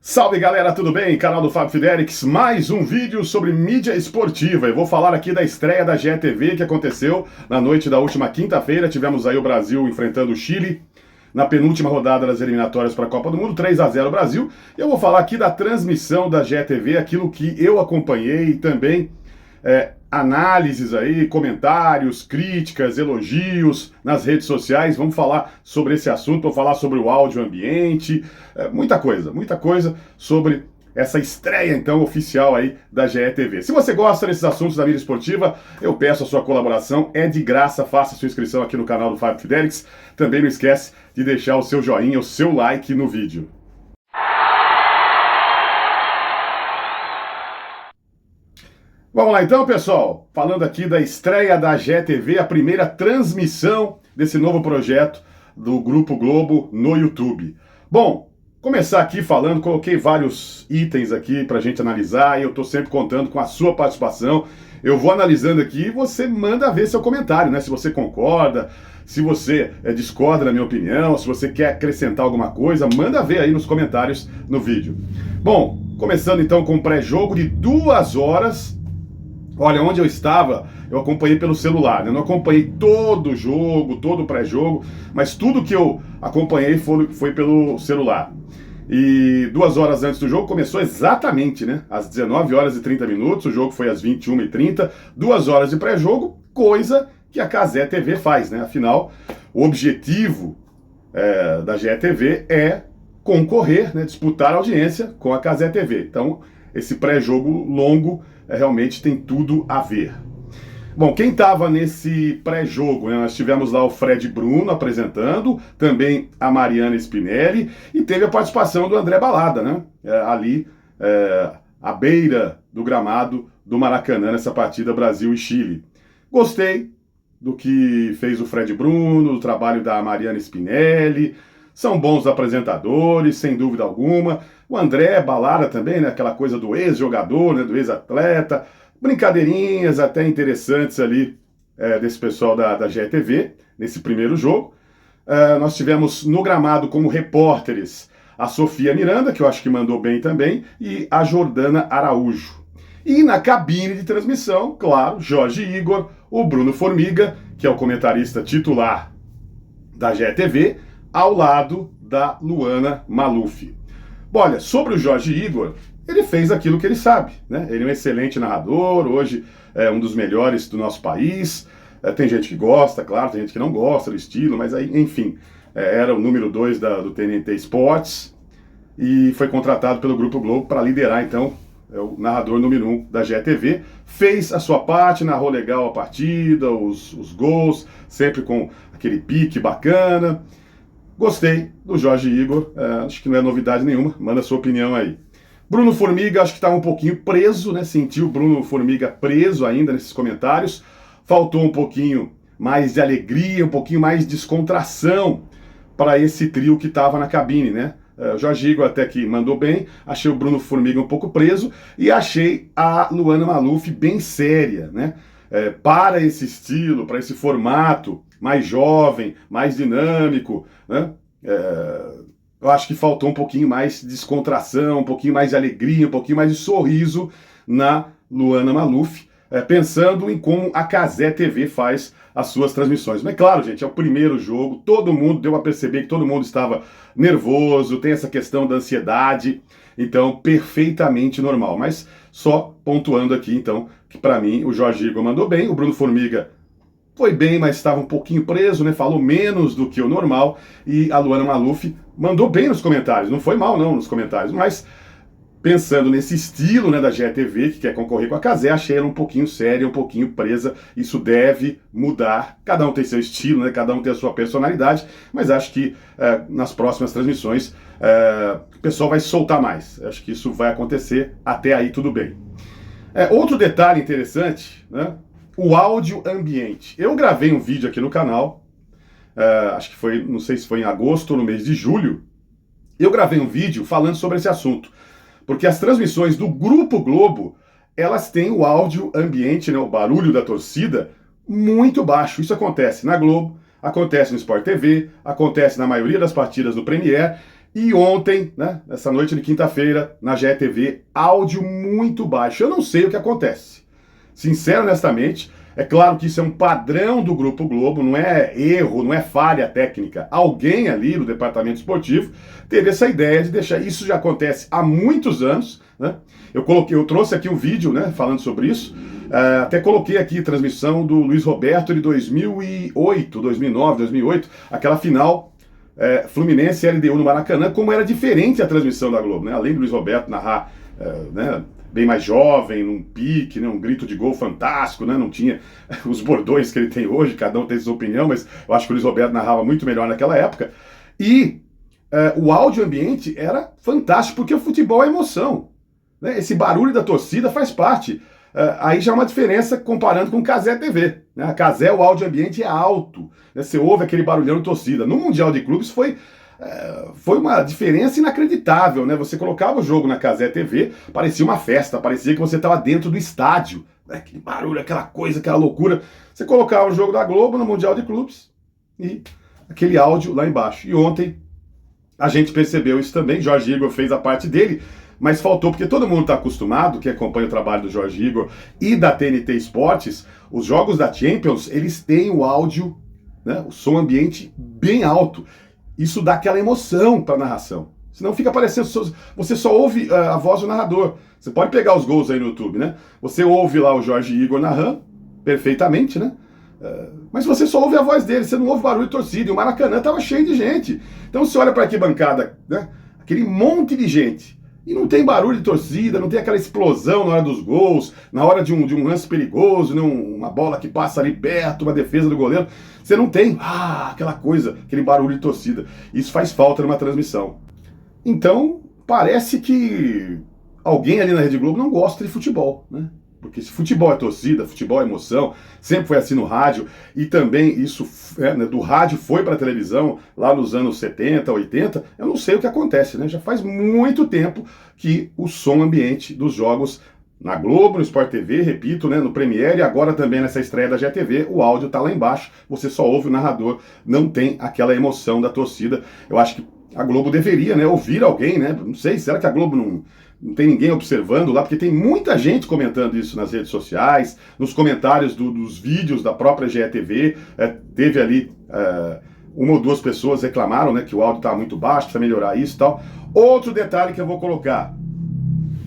Salve galera, tudo bem? Canal do Fábio Fidelix, mais um vídeo sobre mídia esportiva. Eu vou falar aqui da estreia da GETV que aconteceu na noite da última quinta-feira. Tivemos aí o Brasil enfrentando o Chile na penúltima rodada das eliminatórias para a Copa do Mundo, 3-0 Brasil. Eu vou falar aqui da transmissão da GETV, aquilo que eu acompanhei e também análises aí, comentários, críticas, elogios nas redes sociais. Vamos falar sobre esse assunto, vou falar sobre o áudio ambiente, muita coisa sobre essa estreia, então, oficial aí da GETV. Se você gosta desses assuntos da mídia esportiva, eu peço a sua colaboração, é de graça, faça a sua inscrição aqui no canal do Fábio Fidelix. Também não esquece de deixar o seu joinha, o seu like no vídeo. Vamos lá então, pessoal, falando aqui da estreia da GETV, a primeira transmissão desse novo projeto do Grupo Globo no YouTube. Bom, começar aqui falando, coloquei vários itens aqui pra gente analisar e eu tô sempre contando com a sua participação. Eu vou analisando aqui e você manda ver seu comentário, né? Se você concorda, se você discorda da minha opinião, se você quer acrescentar alguma coisa, manda ver aí nos comentários no vídeo. Bom, começando então com um pré-jogo de 2 horas. Olha, onde eu estava, eu acompanhei pelo celular, né? Eu não acompanhei todo o jogo, todo o pré-jogo, mas tudo que eu acompanhei foi pelo celular. E 2 horas antes do jogo começou exatamente, né? Às 19 horas e 30 minutos, o jogo foi às 21h30, 2 horas de pré-jogo, coisa que a GETV faz, né? Afinal, o objetivo da GETV é concorrer, né? Disputar a audiência com a GETV. Então, esse pré-jogo longo realmente tem tudo a ver. Bom, quem estava nesse pré-jogo, né? Nós tivemos lá o Fred Bruno apresentando, também a Mariana Spinelli, e teve a participação do André Balada, né? Ali, à beira do gramado do Maracanã, nessa partida Brasil e Chile. Gostei do que fez o Fred Bruno, do trabalho da Mariana Spinelli. São bons apresentadores, sem dúvida alguma. O André Balada também, né? Aquela coisa do ex-jogador, né? Do ex-atleta. Brincadeirinhas até interessantes ali desse pessoal da GETV, nesse primeiro jogo. Nós tivemos no gramado como repórteres a Sofia Miranda, que eu acho que mandou bem também, e a Jordana Araújo. E na cabine de transmissão, claro, Jorge Igor, o Bruno Formiga, que é o comentarista titular da GETV, ao lado da Luana Maluf. Bom, olha, sobre o Jorge Igor, ele fez aquilo que ele sabe, né? Ele é um excelente narrador, hoje é um dos melhores do nosso país. Tem gente que gosta, claro, tem gente que não gosta do estilo, mas aí, enfim, era o número 2 do TNT Sports e foi contratado pelo Grupo Globo para liderar, então, o narrador número 1 da GETV. Fez a sua parte, narrou legal a partida, os gols, sempre com aquele pique bacana. Gostei do Jorge Igor, acho que não é novidade nenhuma, manda a sua opinião aí. Bruno Formiga, acho que estava um pouquinho preso, né? Senti o Bruno Formiga preso ainda nesses comentários. Faltou um pouquinho mais de alegria, um pouquinho mais de descontração para esse trio que estava na cabine, né? O Jorge Igor até que mandou bem, achei o Bruno Formiga um pouco preso e achei a Luana Maluf bem séria, né? Para esse estilo, para esse formato mais jovem, mais dinâmico, né? Eu acho que faltou um pouquinho mais de descontração, um pouquinho mais de alegria, um pouquinho mais de sorriso na Luana Maluf, pensando em como a GETV faz as suas transmissões. Mas claro, gente, é o primeiro jogo, todo mundo deu a perceber que todo mundo estava nervoso, tem essa questão da ansiedade, então perfeitamente normal. Mas só pontuando aqui, então, que para mim o Jorge Igor mandou bem, o Bruno Formiga foi bem, mas estava um pouquinho preso, né? Falou menos do que o normal. E a Luana Maluf mandou bem nos comentários. Não foi mal, não, nos comentários. Mas, pensando nesse estilo, né, da GETV, que quer concorrer com a Cazé, achei ela um pouquinho séria, um pouquinho presa. Isso deve mudar. Cada um tem seu estilo, né? Cada um tem a sua personalidade. Mas acho que nas próximas transmissões o pessoal vai soltar mais. Acho que isso vai acontecer. Até aí, tudo bem. Outro detalhe interessante, né? O áudio ambiente. Eu gravei um vídeo aqui no canal, acho que foi, não sei se foi em agosto ou no mês de julho, eu gravei um vídeo falando sobre esse assunto, porque as transmissões do Grupo Globo, elas têm o áudio ambiente, né, o barulho da torcida, muito baixo. Isso acontece na Globo, acontece no Sport TV, acontece na maioria das partidas do Premier, E ontem, né, nessa noite de quinta-feira, na GETV, áudio muito baixo. Eu não sei o que acontece. Sincero, honestamente, é claro que isso é um padrão do Grupo Globo, não é erro, não é falha técnica. Alguém ali no departamento esportivo teve essa ideia de deixar. Isso já acontece há muitos anos, né? Eu trouxe aqui um vídeo, né, falando sobre isso. Até coloquei aqui a transmissão do Luiz Roberto de 2008, 2009, 2008, aquela final Fluminense e LDU no Maracanã, como era diferente a transmissão da Globo, né? Além do Luiz Roberto narrar, né, bem mais jovem, num pique, né, um grito de gol fantástico, né? Não tinha os bordões que ele tem hoje, cada um tem sua opinião, mas eu acho que o Luiz Roberto narrava muito melhor naquela época. E o áudio ambiente era fantástico, porque o futebol é emoção, né? Esse barulho da torcida faz parte. Aí já é uma diferença comparando com o Cazé TV. Né? A Cazé, o áudio ambiente é alto. Né? Você ouve aquele barulhão de torcida. No Mundial de Clubes foi uma diferença inacreditável. Né? Você colocava o jogo na Cazé TV, parecia uma festa, parecia que você estava dentro do estádio. Né? Aquele barulho, aquela coisa, aquela loucura. Você colocava o jogo da Globo no Mundial de Clubes e aquele áudio lá embaixo. E ontem a gente percebeu isso também. Jorge Igor fez a parte dele. Mas faltou, porque todo mundo está acostumado, que acompanha o trabalho do Jorge Igor e da TNT Esportes, os jogos da Champions, eles têm o áudio, né, o som ambiente bem alto. Isso dá aquela emoção para a narração. Senão fica parecendo, você só ouve a voz do narrador. Você pode pegar os gols aí no YouTube, né? Você ouve lá o Jorge Igor narrando, perfeitamente, né? Mas você só ouve a voz dele, você não ouve barulho de torcida. E o Maracanã estava cheio de gente. Então você olha para aqui bancada, né? Aquele monte de gente. E não tem barulho de torcida, não tem aquela explosão na hora dos gols, na hora de um lance perigoso, né, uma bola que passa ali perto, uma defesa do goleiro. Você não tem aquela coisa, aquele barulho de torcida. Isso faz falta numa transmissão. Então, parece que alguém ali na Rede Globo não gosta de futebol, né? Porque se futebol é torcida, futebol é emoção, sempre foi assim no rádio, e também isso né, do rádio foi para a televisão lá nos anos 70, 80, eu não sei o que acontece, né? Já faz muito tempo que o som ambiente dos jogos na Globo, no Sport TV, repito, né, no Premiere, e agora também nessa estreia da GTV, o áudio tá lá embaixo, você só ouve o narrador, não tem aquela emoção da torcida. Eu acho que a Globo deveria, né, ouvir alguém, né? Não sei, será que a Globo não tem ninguém observando lá, porque tem muita gente comentando isso nas redes sociais, nos comentários dos vídeos da própria GETV, teve ali uma ou duas pessoas reclamaram, né, que o áudio estava muito baixo, precisa melhorar isso e tal. Outro detalhe que eu vou colocar,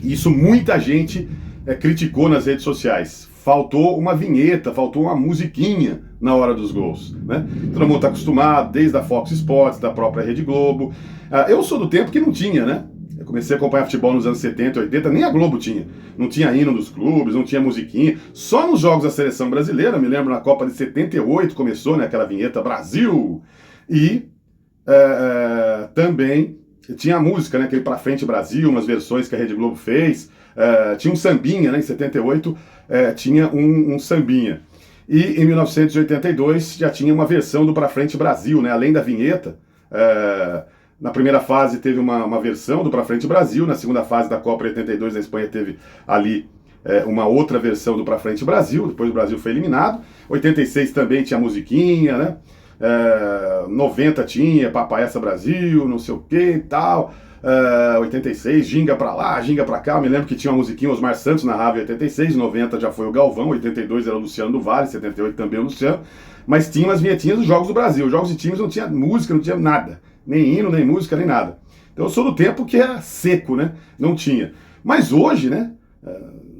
isso muita gente criticou nas redes sociais, faltou uma vinheta, faltou uma musiquinha na hora dos gols, né? Todo mundo está acostumado, desde a Fox Sports, da própria Rede Globo. Eu sou do tempo que não tinha, né? Eu comecei a acompanhar futebol nos anos 70, 80, nem a Globo tinha. Não tinha hino dos clubes, não tinha musiquinha. Só nos jogos da seleção brasileira, me lembro na Copa de 78, começou, né, aquela vinheta Brasil. E também tinha a música, né, aquele Pra Frente Brasil, umas versões que a Rede Globo fez. Tinha um sambinha, né, em 78 tinha um sambinha. E em 1982 já tinha uma versão do Pra Frente Brasil, né, além da vinheta. Na primeira fase teve uma versão do Pra Frente Brasil, na segunda fase da Copa 82 na Espanha teve ali uma outra versão do Pra Frente Brasil, depois o Brasil foi eliminado. 86 também tinha musiquinha, né? 90 tinha Papai Essa Brasil, não sei o que e tal. 86, ginga pra lá, ginga pra cá. Eu me lembro que tinha uma musiquinha, Osmar Santos narrava em 86, 90 já foi o Galvão, 82 era o Luciano do Vale, 78 também o Luciano. Mas tinha umas vinhetinhas dos jogos do Brasil. Os jogos de times não tinha música, não tinha nada. Nem hino, nem música, nem nada. Então eu sou do tempo que era seco, né? Não tinha. Mas hoje, né?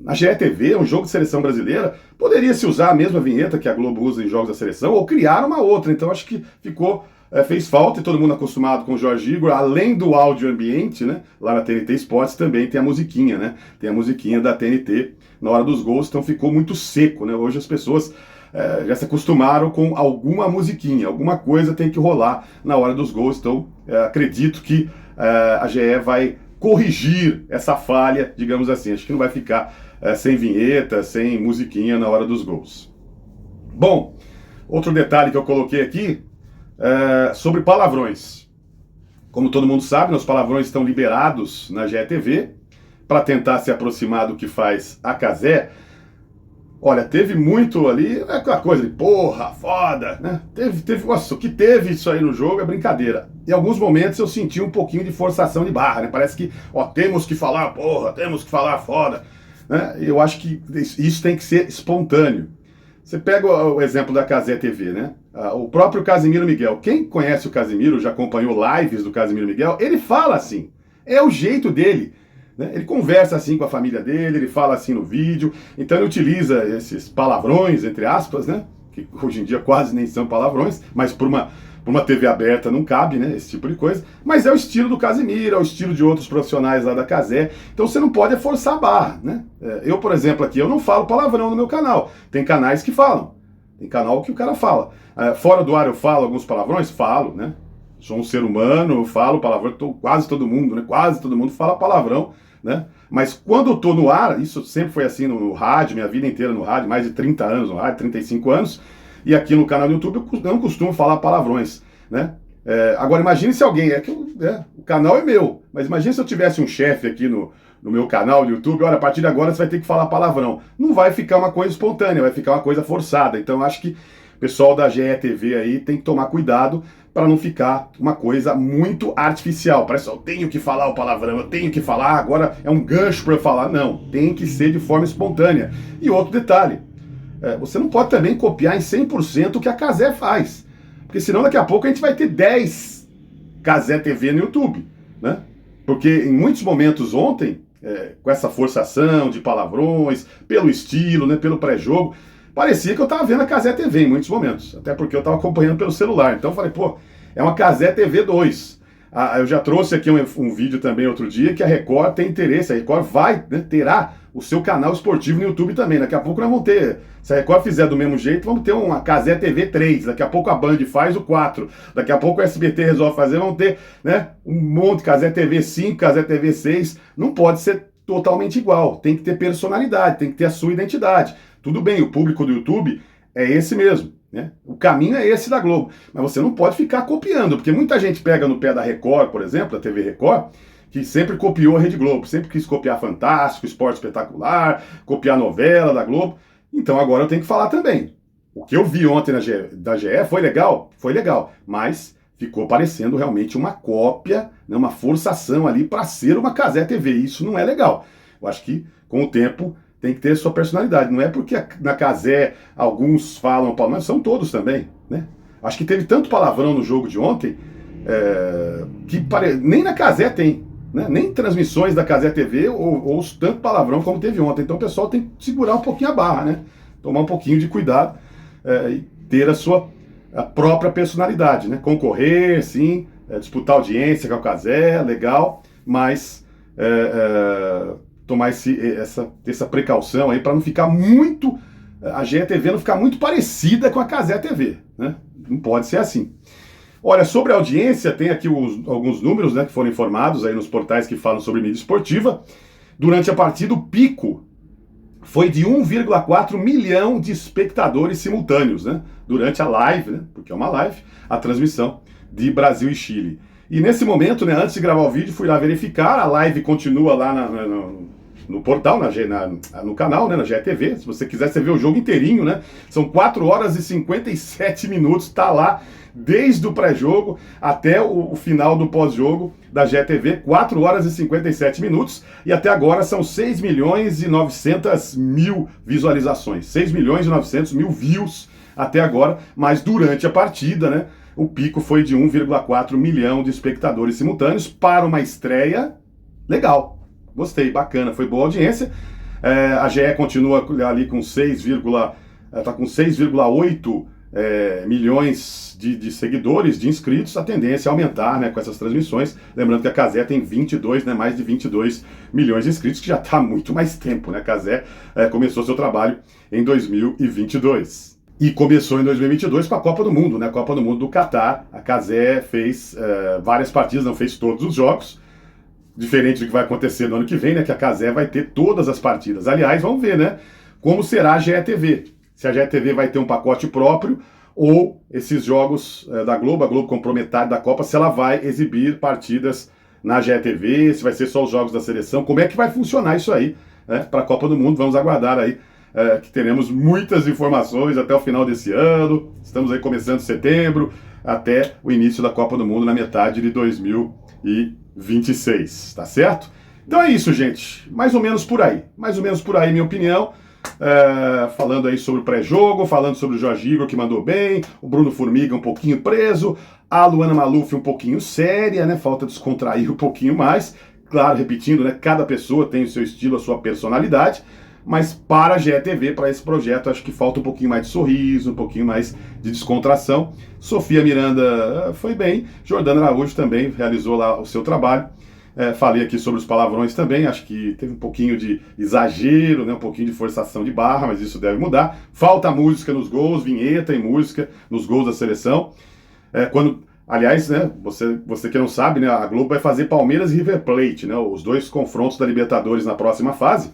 Na GETV, um jogo de seleção brasileira, poderia se usar a mesma vinheta que a Globo usa em jogos da seleção, ou criar uma outra. Então acho que fez falta, e todo mundo acostumado com o Jorge Igor, além do áudio ambiente, né? Lá na TNT Esportes também tem a musiquinha, né? Tem a musiquinha da TNT na hora dos gols, então ficou muito seco, né? Hoje as pessoas já se acostumaram com alguma musiquinha, alguma coisa tem que rolar na hora dos gols, então acredito que a GE vai corrigir essa falha, digamos assim. Acho que não vai ficar sem vinheta, sem musiquinha na hora dos gols. Bom, outro detalhe que eu coloquei aqui sobre palavrões. Como todo mundo sabe, os palavrões estão liberados na GETV para tentar se aproximar do que faz a Cazé. Olha, teve muito ali, é aquela coisa de porra, foda, né? Nossa, o que teve isso aí no jogo é brincadeira. Em alguns momentos eu senti um pouquinho de forçação de barra, né? Parece que, ó, temos que falar porra, temos que falar foda, né? Eu acho que isso tem que ser espontâneo. Você pega o exemplo da Cazé TV, né? O próprio Casimiro Miguel. Quem conhece o Casimiro, já acompanhou lives do Casimiro Miguel, ele fala assim. É o jeito dele. Né? Ele conversa assim com a família dele, ele fala assim no vídeo, então ele utiliza esses palavrões, entre aspas, né? Que hoje em dia quase nem são palavrões, mas por uma TV aberta não cabe, né? Esse tipo de coisa. Mas é o estilo do Casimiro, é o estilo de outros profissionais lá da Cazé. Então você não pode forçar a barra, né? Eu, por exemplo, aqui, eu não falo palavrão no meu canal. Tem canais que falam. Tem canal que o cara fala. Fora do ar eu falo alguns palavrões? Falo, né? Sou um ser humano, falo palavrão, quase todo mundo, né? Quase todo mundo fala palavrão, né? Mas quando eu tô no ar, isso sempre foi assim no rádio, minha vida inteira no rádio, mais de 30 anos no rádio, 35 anos, e aqui no canal do YouTube eu não costumo falar palavrões, né? Agora imagine se alguém, o canal é meu, mas imagine se eu tivesse um chefe aqui no meu canal do YouTube, olha, a partir de agora você vai ter que falar palavrão. Não vai ficar uma coisa espontânea, vai ficar uma coisa forçada. Então eu acho que o pessoal da GETV aí tem que tomar cuidado para não ficar uma coisa muito artificial. Parece que eu tenho que falar o palavrão, eu tenho que falar, agora é um gancho para eu falar. Não, tem que ser de forma espontânea. E outro detalhe, você não pode também copiar em 100% o que a Cazé faz. Porque senão daqui a pouco a gente vai ter 10 Cazé TV no YouTube, né? Porque em muitos momentos ontem, com essa forçação de palavrões, pelo estilo, né, pelo pré-jogo, parecia que eu estava vendo a Cazé TV em muitos momentos, até porque eu estava acompanhando pelo celular. Então eu falei, pô, é uma Cazé TV 2. Eu já trouxe aqui um vídeo também outro dia que a Record tem interesse, a Record vai, né, terá o seu canal esportivo no YouTube também. Daqui a pouco nós vamos ter, se a Record fizer do mesmo jeito, vamos ter uma Cazé TV 3, daqui a pouco a Band faz o 4, daqui a pouco o SBT resolve fazer, vamos ter, né, um monte, Cazé TV 5, Cazé TV 6, não pode ser totalmente igual, tem que ter personalidade, tem que ter a sua identidade. Tudo bem, o público do YouTube é esse mesmo, né? O caminho é esse da Globo, mas você não pode ficar copiando, porque muita gente pega no pé da Record, por exemplo, da TV Record, que sempre copiou a Rede Globo, sempre quis copiar Fantástico, Esporte Espetacular, copiar novela da Globo. Então agora eu tenho que falar também. O que eu vi ontem da GE foi legal? Foi legal, mas ficou parecendo realmente uma cópia, né, uma forçação ali para ser uma Cazé TV. Isso não é legal. Eu acho que com o tempo tem que ter sua personalidade. Não é porque na Cazé alguns falam palavrão, mas são todos também, né? Acho que teve tanto palavrão no jogo de ontem que nem na Cazé tem, né? Nem transmissões da Cazé TV ou tanto palavrão como teve ontem. Então o pessoal tem que segurar um pouquinho a barra, né? Tomar um pouquinho de cuidado e ter a própria personalidade, né? Concorrer, sim, disputar audiência com a Cazé, legal, mas tomar essa precaução aí para não ficar muito, a GETV não ficar muito parecida com a Cazé TV, né? Não pode ser assim. Olha, sobre a audiência, tem aqui alguns números, né, que foram informados aí nos portais que falam sobre mídia esportiva. Durante a partida, o pico foi de 1,4 milhão de espectadores simultâneos, né? Durante a live, né? Porque é uma live, a transmissão de Brasil e Chile. E nesse momento, né, antes de gravar o vídeo, fui lá verificar, a live continua lá no portal, no canal, né, na GETV. Se você quiser, você vê o jogo inteirinho, né? São 4 horas e 57 minutos, tá lá desde o pré-jogo até o final do pós-jogo da GETV, 4 horas e 57 minutos, e até agora são 6 milhões e 900 mil visualizações, 6 milhões e 900 mil views até agora, mas durante a partida, né, o pico foi de 1,4 milhão de espectadores simultâneos para uma estreia legal. Gostei, bacana, foi boa audiência. A GE continua ali com 6,8 milhões de seguidores, de inscritos. A tendência é aumentar, né, com essas transmissões. Lembrando que a Cazé tem 22, né, mais de 22 milhões de inscritos, que já está há muito mais tempo, né? A Cazé começou seu trabalho em 2022. E começou em 2022 com a Copa do Mundo, né? A Copa do Mundo do Catar. A Cazé fez várias partidas, não fez todos os jogos. Diferente do que vai acontecer no ano que vem, né? Que a Cazé vai ter todas as partidas. Aliás, vamos ver, né? Como será a GETV. Se a GETV vai ter um pacote próprio ou esses jogos da Globo, a Globo comprou metade da Copa, se ela vai exibir partidas na GETV, se vai ser só os jogos da seleção. Como é que vai funcionar isso aí, né, para a Copa do Mundo? Vamos aguardar aí que teremos muitas informações até o final desse ano. Estamos aí começando setembro, até o início da Copa do Mundo na metade de 2026, tá certo? Então é isso, gente. Mais ou menos por aí. Mais ou menos por aí, minha opinião. Falando aí sobre o pré-jogo, falando sobre o Jorge Igor, que mandou bem, o Bruno Formiga um pouquinho preso, a Luana Maluf um pouquinho séria, né? Falta descontrair um pouquinho mais. Claro, repetindo, né? Cada pessoa tem o seu estilo, a sua personalidade. Mas para a GETV, para esse projeto, acho que falta um pouquinho mais de sorriso, um pouquinho mais de descontração. Sofia Miranda foi bem, Jordana Araújo também realizou lá o seu trabalho. Falei aqui sobre os palavrões também, acho que teve um pouquinho de exagero, né, um pouquinho de forçação de barra, mas isso deve mudar. Falta música nos gols, vinheta e música nos gols da seleção. Aliás, né, você que não sabe, né, a Globo vai fazer Palmeiras e River Plate, né, os dois confrontos da Libertadores na próxima fase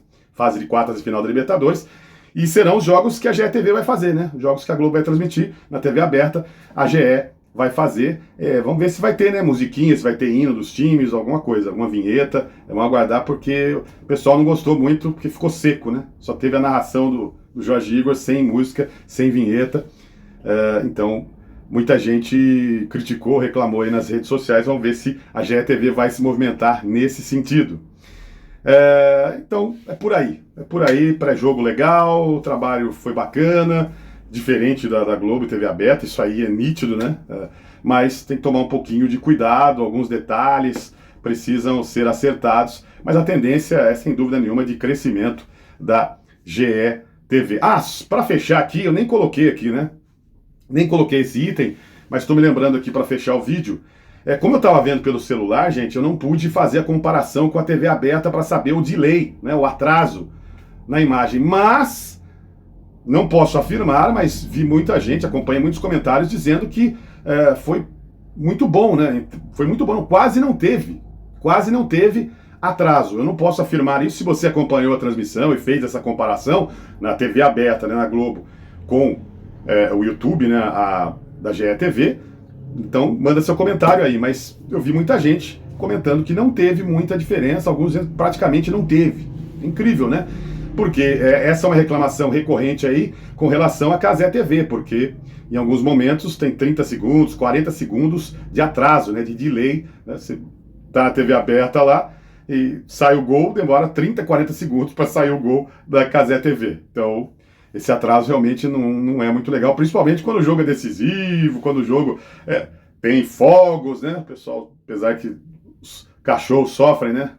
de quartas de final da Libertadores, e serão os jogos que a GETV vai fazer, né, os jogos que a Globo vai transmitir na TV aberta, a GE vai fazer. Vamos ver se vai ter, né, musiquinha, se vai ter hino dos times, alguma coisa, alguma vinheta. Vamos aguardar, porque o pessoal não gostou muito, porque ficou seco, né? Só teve a narração do Jorge Igor, sem música, sem vinheta. Então, muita gente criticou, reclamou aí nas redes sociais. Vamos ver se a GETV vai se movimentar nesse sentido. Então, é por aí. Pré-jogo legal, o trabalho foi bacana, diferente da Globo e TV aberta, isso aí é nítido, né? Mas tem que tomar um pouquinho de cuidado, alguns detalhes precisam ser acertados, mas a tendência é, sem dúvida nenhuma, de crescimento da GETV. Para fechar aqui, eu nem coloquei aqui, né? Nem coloquei esse item, mas estou me lembrando aqui para fechar o vídeo. Como eu estava vendo pelo celular, gente, eu não pude fazer a comparação com a TV aberta para saber o delay, né? O atraso na imagem, mas não posso afirmar, mas vi muita gente, acompanhei muitos comentários dizendo que foi muito bom, né? Foi muito bom, quase não teve atraso. Eu não posso afirmar isso. Se você acompanhou a transmissão e fez essa comparação na TV aberta, né, na Globo, com o YouTube, né, da GETV, então manda seu comentário aí. Mas eu vi muita gente comentando que não teve muita diferença, alguns dizendo que praticamente não teve. Incrível, né? Porque essa é uma reclamação recorrente aí com relação à Cazé TV, porque em alguns momentos tem 30 segundos, 40 segundos de atraso, né, de delay, né? Você tá na TV aberta lá e sai o gol, demora 30, 40 segundos para sair o gol da Cazé TV. Então, esse atraso realmente não é muito legal, principalmente quando o jogo é decisivo, quando o jogo tem fogos, né? O pessoal, apesar que os cachorros sofrem, né?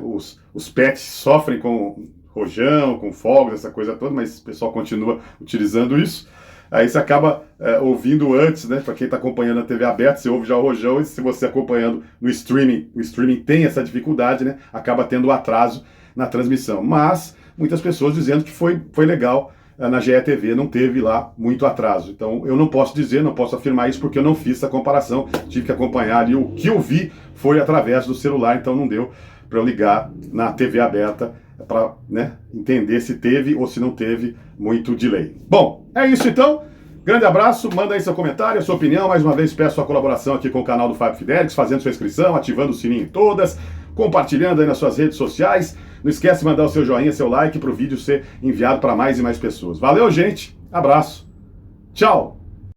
Os pets sofrem com rojão, com fogos, essa coisa toda, mas o pessoal continua utilizando isso. Aí você acaba ouvindo antes, né? Para quem está acompanhando na TV aberta, você ouve já o rojão, e se você acompanhando no streaming, o streaming tem essa dificuldade, né? Acaba tendo atraso na transmissão. Mas muitas pessoas dizendo que foi legal na GETV, não teve lá muito atraso. Então eu não posso dizer, não posso afirmar isso, porque eu não fiz essa comparação, tive que acompanhar ali. O que eu vi foi através do celular, então não deu para eu ligar na TV aberta para, né, entender se teve ou se não teve muito delay. Bom, é isso então. Grande abraço, manda aí seu comentário, a sua opinião. Mais uma vez peço a colaboração aqui com o canal do Fábio Fidelix, fazendo sua inscrição, ativando o sininho em todas, compartilhando aí nas suas redes sociais. Não esquece de mandar o seu joinha, seu like para o vídeo ser enviado para mais e mais pessoas. Valeu, gente. Abraço. Tchau.